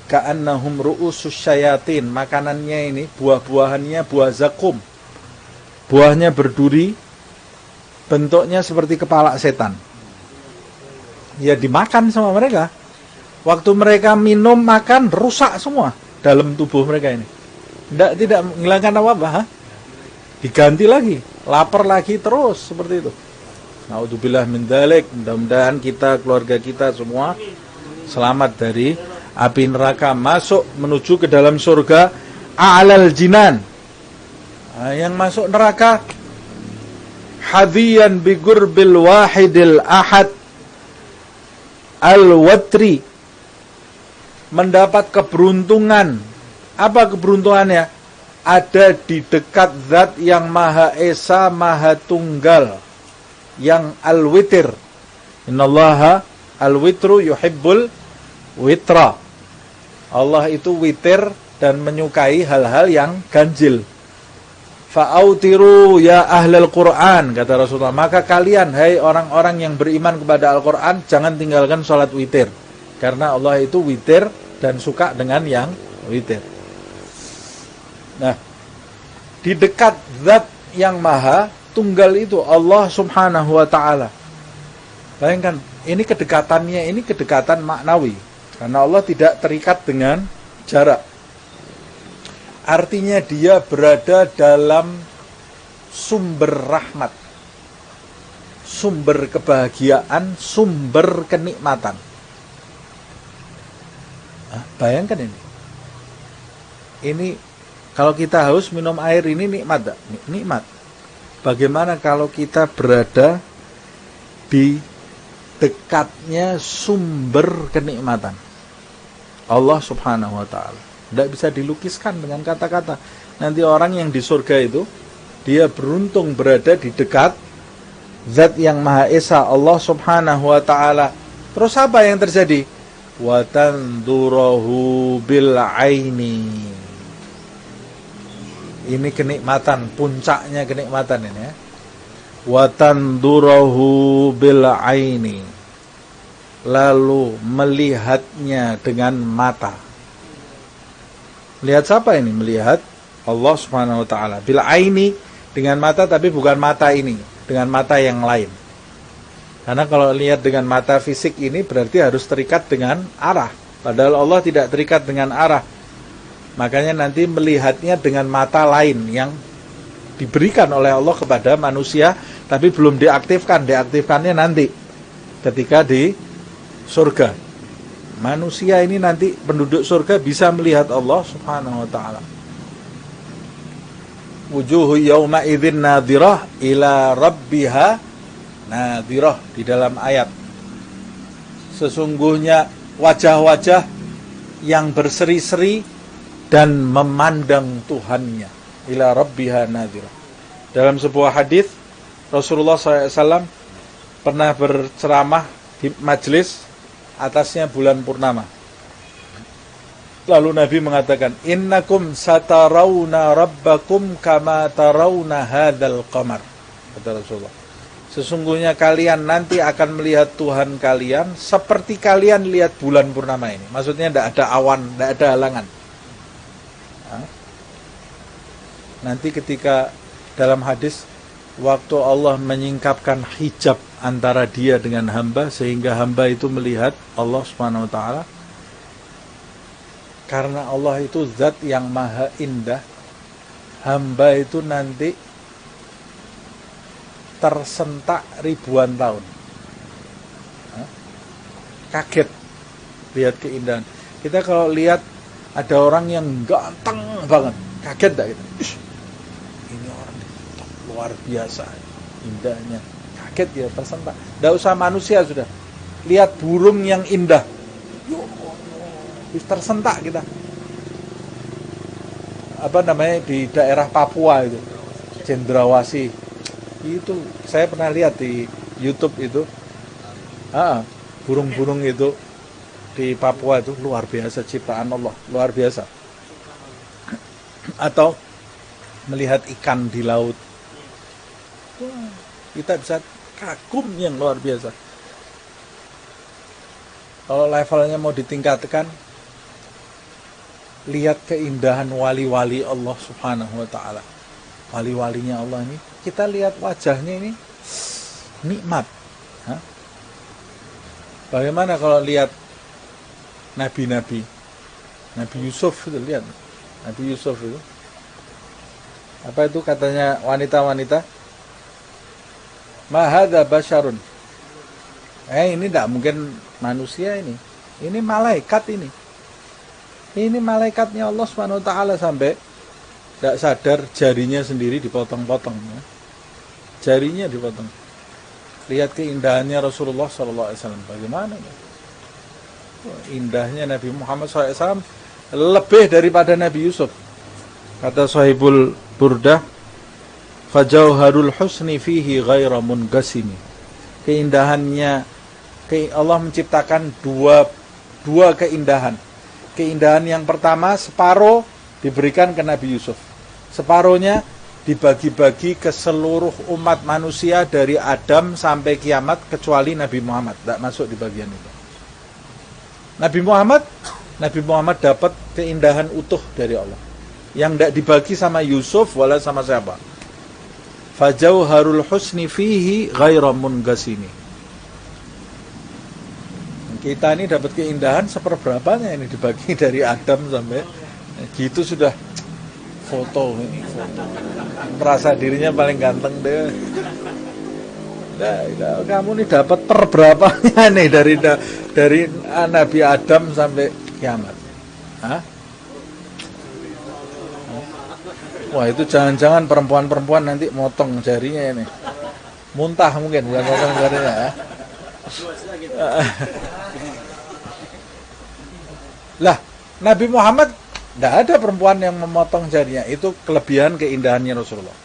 Ka'annahum ru'usus syayatin. Makanannya ini, buah-buahannya buah zakum. Buahnya berduri, bentuknya seperti kepala setan. Ya dimakan sama mereka. Waktu mereka minum, makan, rusak semua dalam tubuh mereka ini. Tidak menghilangkan apa-apa. Diganti lagi, lapar lagi terus, seperti itu. Naudzubillah min dzalik. Mudah-mudahan kita, keluarga kita semua selamat dari api neraka, masuk menuju ke dalam surga a'lal jinan. Yang masuk neraka hadiyan bi gurbil wahidil ahad al-watri, mendapat keberuntungan. Apa keberuntungannya? Ada di dekat zat yang Maha Esa, Maha Tunggal, yang al-witir. Innallaha al-witru yuhibbul witra. Allah itu witir dan menyukai hal-hal yang ganjil. Fa'autiru ya ahlal Qur'an, kata Rasulullah, maka kalian, hai orang-orang yang beriman kepada Al-Quran, jangan tinggalkan sholat witir, karena Allah itu witir dan suka dengan yang witir. Nah, di dekat zat yang Maha Tunggal itu, Allah subhanahu wa ta'ala. Bayangkan, ini kedekatannya, ini kedekatan maknawi, karena Allah tidak terikat dengan jarak. Artinya dia berada dalam sumber rahmat, sumber kebahagiaan, sumber kenikmatan. Bayangkan ini. Ini kalau kita haus minum air ini nikmat tak? Nikmat. Bagaimana kalau kita berada di dekatnya sumber kenikmatan? Allah subhanahu wa ta'ala. Tidak bisa dilukiskan dengan kata-kata. Nanti orang yang di surga itu, dia beruntung berada di dekat zat yang Maha Esa, Allah subhanahu wa ta'ala. Terus apa yang terjadi? Wa tandurahu bil aini. Ini kenikmatan, puncaknya kenikmatan ini ya. Wa tandurahu bil aini. Lalu melihatnya dengan mata. Lihat siapa ini? Melihat Allah subhanahu wa ta'ala. Bil aini, dengan mata, tapi bukan mata ini, dengan mata yang lain. Karena kalau lihat dengan mata fisik ini berarti harus terikat dengan arah. Padahal Allah tidak terikat dengan arah. Makanya nanti melihatnya dengan mata lain yang diberikan oleh Allah kepada manusia, tapi belum diaktifkan. Diaktifkannya nanti ketika di surga. Manusia ini nanti penduduk surga bisa melihat Allah subhanahu wa ta'ala. Wujuhu yawma idzin nadhirah ila rabbiha nadhirah, di dalam ayat. Sesungguhnya wajah-wajah yang berseri-seri dan memandang Tuhannya. Ila rabbiha nadhirah. Dalam sebuah hadis Rasulullah SAW pernah berceramah di majelis, atasnya bulan purnama. Lalu Nabi mengatakan, innakum satarawna rabbakum kama tarawna hadzal qamar, kata Rasulullah. Sesungguhnya kalian nanti akan melihat Tuhan kalian seperti kalian lihat bulan purnama ini. Maksudnya tidak ada awan, tidak ada halangan. Nanti ketika dalam hadis, waktu Allah menyingkapkan hijab antara dia dengan hamba, sehingga hamba itu melihat Allah subhanahu wa ta'ala. Karena Allah itu zat yang maha indah, hamba itu nanti tersentak ribuan tahun. Kaget lihat keindahan. Kita kalau lihat ada orang yang ganteng banget, kaget tak kita? Ini orang luar biasa indahnya. Kaget ya, tersentak. Tidak usah manusia sudah. Lihat burung yang indah, tersentak kita. Apa namanya di daerah Papua itu, cendrawasih. Itu saya pernah lihat di YouTube itu. Burung-burung itu di Papua itu luar biasa, ciptaan Allah, luar biasa. Atau melihat ikan di laut, kita bisa kagum yang luar biasa. Kalau levelnya mau ditingkatkan, lihat keindahan wali-wali Allah subhanahu wa ta'ala. Wali-walinya Allah ini, kita lihat wajahnya ini nikmat. Bagaimana kalau lihat nabi-nabi? Nabi Yusuf itu, lihat Nabi Yusuf itu. Apa itu katanya wanita-wanita? Ma hadza basyarun. Ini tidak mungkin manusia ini. Ini malaikat ini. Ini malaikatnya Allah Subhanahu wa taala, sampai tidak sadar jarinya sendiri dipotong-potong. Ya. Jarinya dipotong. Lihat keindahannya Rasulullah SAW. Bagaimana? Ya? Indahnya Nabi Muhammad SAW lebih daripada Nabi Yusuf. Kata Sahibul Burdah, fajauharul husni fihi ghaira munqasimi. Keindahannya, Allah menciptakan dua keindahan. Keindahan yang pertama, separuh diberikan ke Nabi Yusuf. Separuhnya dibagi-bagi ke seluruh umat manusia dari Adam sampai kiamat, kecuali Nabi Muhammad. Tidak masuk di bagian itu. Nabi Muhammad dapat keindahan utuh dari Allah. Yang tidak dibagi sama Yusuf, wala sama siapa. Fajauharul husni fihi ghaira munqasimi. Kita ini dapat keindahan seperberapanya ini dibagi dari Adam sampai gitu sudah foto ini, foto. Merasa dirinya paling ganteng deh. Nah, kamu nih dapat perberapanya nih dari Nabi Adam sampai kiamat. Hah? Wah, itu jangan-jangan perempuan-perempuan nanti motong jarinya ini. Muntah mungkin, bukan motong jarinya ya. Lah, Nabi Muhammad tidak ada perempuan yang memotong jarinya. Itu kelebihan keindahannya Rasulullah.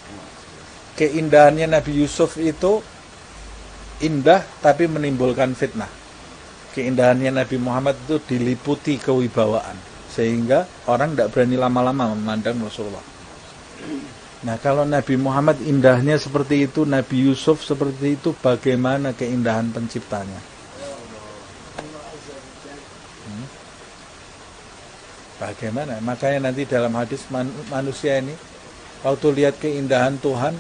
Keindahannya Nabi Yusuf itu indah tapi menimbulkan fitnah. Keindahannya Nabi Muhammad itu diliputi kewibawaan, sehingga orang tidak berani lama-lama memandang Rasulullah. Nah, kalau Nabi Muhammad indahnya seperti itu, Nabi Yusuf seperti itu, bagaimana keindahan penciptanya? Bagaimana? Makanya nanti dalam hadis manusia ini, waktu lihat keindahan Tuhan,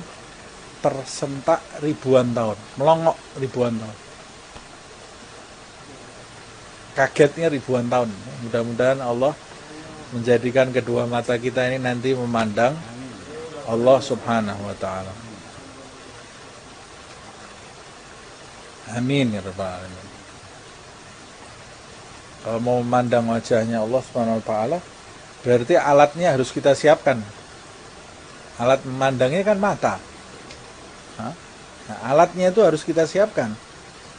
tersentak ribuan tahun, melongok ribuan tahun. Kagetnya ribuan tahun. Mudah-mudahan Allah menjadikan kedua mata kita ini nanti memandang Allah Subhanahu wa ta'ala. Amin ya rabbal alamin. Kalau mau memandang wajahnya Allah Subhanahu wa ta'ala, berarti alatnya harus kita siapkan. Alat memandangnya kan mata. Nah, alatnya itu harus kita siapkan.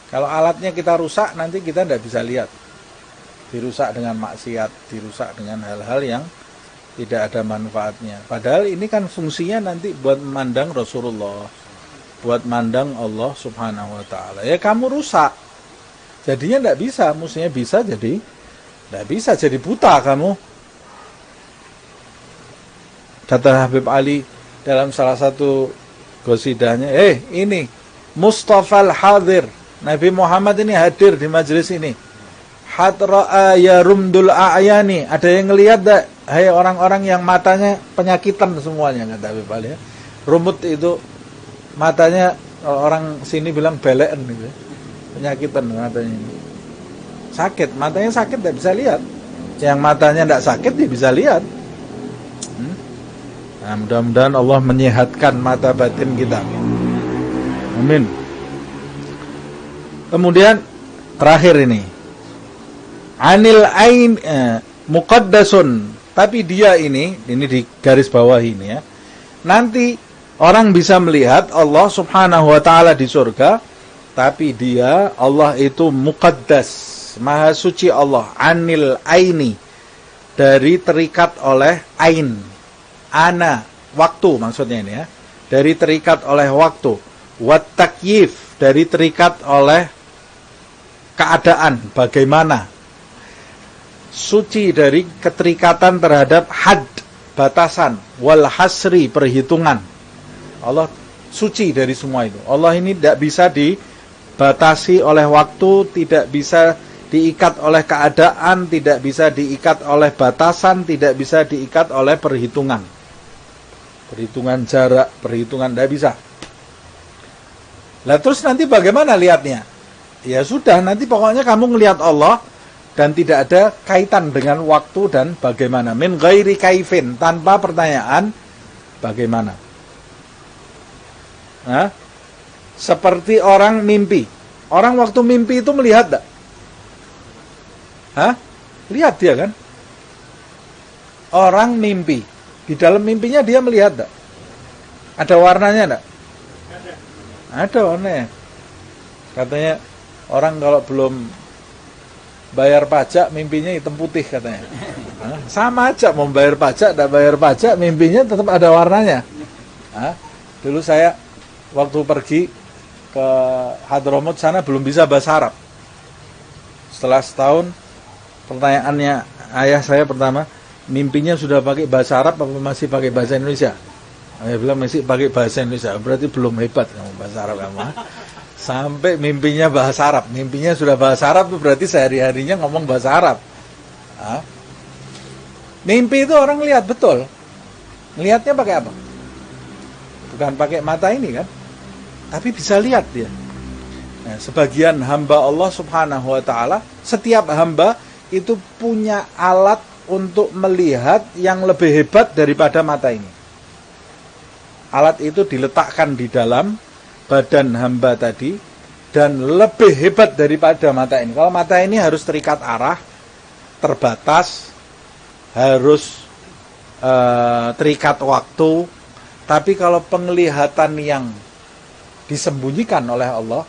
Kalau alatnya kita rusak, nanti kita tidak bisa lihat. Dirusak dengan maksiat, dirusak dengan hal-hal yang tidak ada manfaatnya. Padahal ini kan fungsinya nanti buat memandang Rasulullah, buat memandang Allah Subhanahu wa ta'ala. Ya kamu rusak, jadinya tidak bisa. Mestinya bisa, jadi tidak bisa, jadi buta kamu. Kata Habib Ali dalam salah satu gosidahnya, ini Mustafa al-Hadir, Nabi Muhammad ini hadir di majelis ini. Hatra'a yarumdul a'yani, ada yang ngelihat tak? Hai orang-orang yang matanya penyakitan semuanya, kata Habib Ali. Rumut itu matanya, orang sini bilang belean gitu. Penyakitan matanya ini. Sakit, matanya sakit tidak bisa lihat. Yang matanya tidak sakit dia bisa lihat. Nah, mudah-mudahan Allah menyehatkan mata batin kita. Amin. Kemudian terakhir ini, anil ain muqaddasun, tapi dia ini di garis bawah ini ya. Nanti orang bisa melihat Allah Subhanahu wa ta'ala di surga, tapi dia, Allah itu muqaddas, maha suci Allah, anil aini, dari terikat oleh ain, ana, waktu maksudnya ini ya, dari terikat oleh waktu, wat takyif, dari terikat oleh keadaan, bagaimana, suci dari keterikatan terhadap had, batasan, wal hasri, perhitungan. Allah suci dari semua itu. Allah ini tidak bisa dibatasi oleh waktu, tidak bisa diikat oleh keadaan, tidak bisa diikat oleh batasan, tidak bisa diikat oleh perhitungan. Perhitungan jarak, perhitungan tidak bisa. Lah terus nanti bagaimana lihatnya? Ya sudah, nanti pokoknya kamu ngelihat Allah dan tidak ada kaitan dengan waktu dan bagaimana. Min ghairi kaifin, tanpa pertanyaan bagaimana. Nah, seperti orang mimpi. Orang waktu mimpi itu melihat tak? Hah? Lihat dia kan? Orang mimpi. Di dalam mimpinya dia melihat tak? Ada warnanya tak? Ada warnanya. Katanya orang kalau belum bayar pajak mimpinya hitam putih katanya. Hah? Sama aja mau bayar pajak, tak bayar pajak mimpinya tetap ada warnanya. Hah? Dulu saya waktu pergi ke Hadramut sana belum bisa bahasa Arab. Setelah setahun, pertanyaannya ayah saya pertama, mimpinya sudah pakai bahasa Arab apa masih pakai bahasa Indonesia? Saya bilang masih pakai bahasa Indonesia, berarti belum hebat kamu bahasa Arab kamu. Sampai mimpinya bahasa Arab, mimpinya sudah bahasa Arab itu berarti sehari-harinya ngomong bahasa Arab. Hah? Mimpi itu orang lihat betul. Ngelihatnya pakai apa? Bukan pakai mata ini kan? Tapi bisa lihat dia. Nah, sebagian hamba Allah Subhanahu wa taala, setiap hamba itu punya alat untuk melihat yang lebih hebat daripada mata ini. Alat itu diletakkan di dalam badan hamba tadi dan lebih hebat daripada mata ini. Kalau mata ini harus terikat arah, terbatas, harus terikat waktu. Tapi kalau penglihatan yang disembunyikan oleh Allah,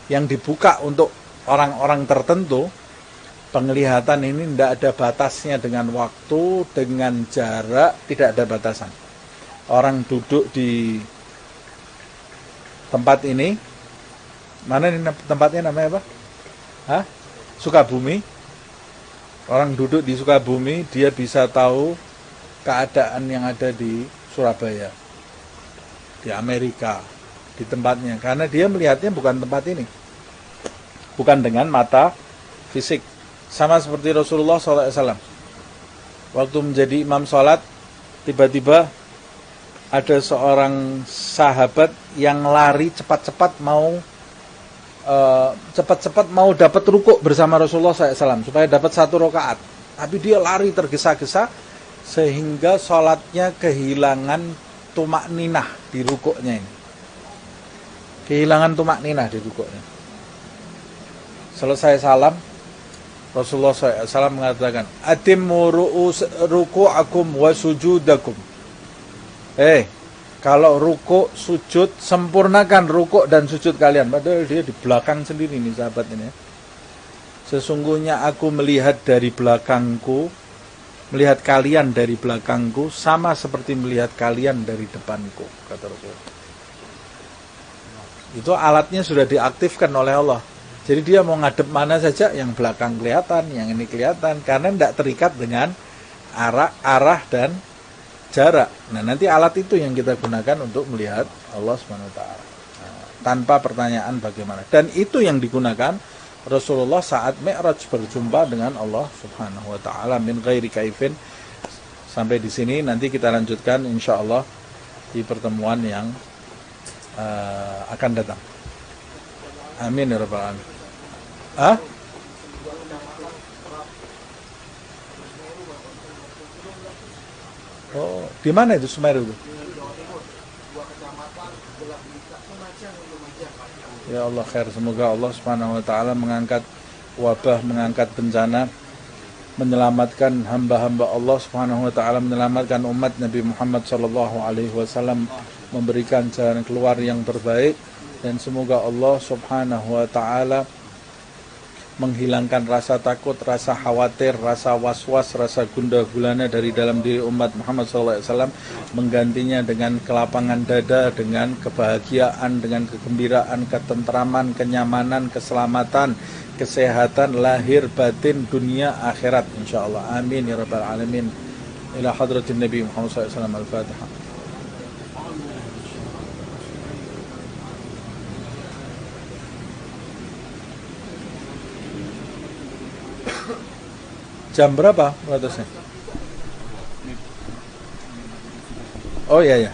yang dibuka untuk orang-orang tertentu, penglihatan ini tidak ada batasnya dengan waktu, dengan jarak, tidak ada batasan. Orang duduk di tempat ini, mana ini tempatnya namanya apa? Hah? Sukabumi. Orang duduk di Sukabumi, dia bisa tahu keadaan yang ada di Surabaya, di Amerika, di tempatnya, karena dia melihatnya bukan tempat ini, bukan dengan mata fisik. Sama seperti Rasulullah SAW waktu menjadi imam sholat, tiba-tiba ada seorang sahabat yang lari cepat-cepat mau dapat rukuk bersama Rasulullah SAW supaya dapat 1 rakaat, tapi dia lari tergesa-gesa sehingga sholatnya kehilangan tumak ninah di rukuknya ini. Kehilangan tumak ninah di rukuknya. Selesai salam, Rasulullah SAW mengatakan, atimmu ruku'akum wa sujudakum. Kalau rukuk, sujud, sempurnakan rukuk dan sujud kalian. Padahal dia di belakang sendiri nih sahabat ini. Sesungguhnya aku melihat dari belakangku, melihat kalian dari belakangku, sama seperti melihat kalian dari depanku, kata Rasulullah. Itu alatnya sudah diaktifkan oleh Allah. Jadi dia mau ngadep mana saja, yang belakang kelihatan, yang ini kelihatan, karena tidak terikat dengan arah dan jarak. Nah, nanti alat itu yang kita gunakan untuk melihat Allah SWT. Tanpa pertanyaan bagaimana. Dan itu yang digunakan Rasulullah saat Mi'raj berjumpa dengan Allah Subhanahu wa taala min ghairi kaifin. Sampai di sini, nanti kita lanjutkan insyaallah di pertemuan yang akan datang. Amin ya rabbal alamin. Oh, di mana itu Semeru itu? Ya Allah khair, semoga Allah Subhanahu wa taala mengangkat wabah, mengangkat bencana, menyelamatkan hamba-hamba Allah Subhanahu wa taala, menyelamatkan umat Nabi Muhammad sallallahu alaihi wasallam, memberikan jalan keluar yang terbaik, dan semoga Allah Subhanahu wa taala menghilangkan rasa takut, rasa khawatir, rasa was-was, rasa gundah gulana dari dalam diri umat Muhammad SAW, menggantinya dengan kelapangan dada, dengan kebahagiaan, dengan kegembiraan, ketentraman, kenyamanan, keselamatan, kesehatan, lahir, batin, dunia, akhirat, insyaallah. Amin ya rabbal alamin. Ila hadratin Nabi Muhammad SAW. Al-Fatihah. Jam berapa batasnya? Oh iya ya.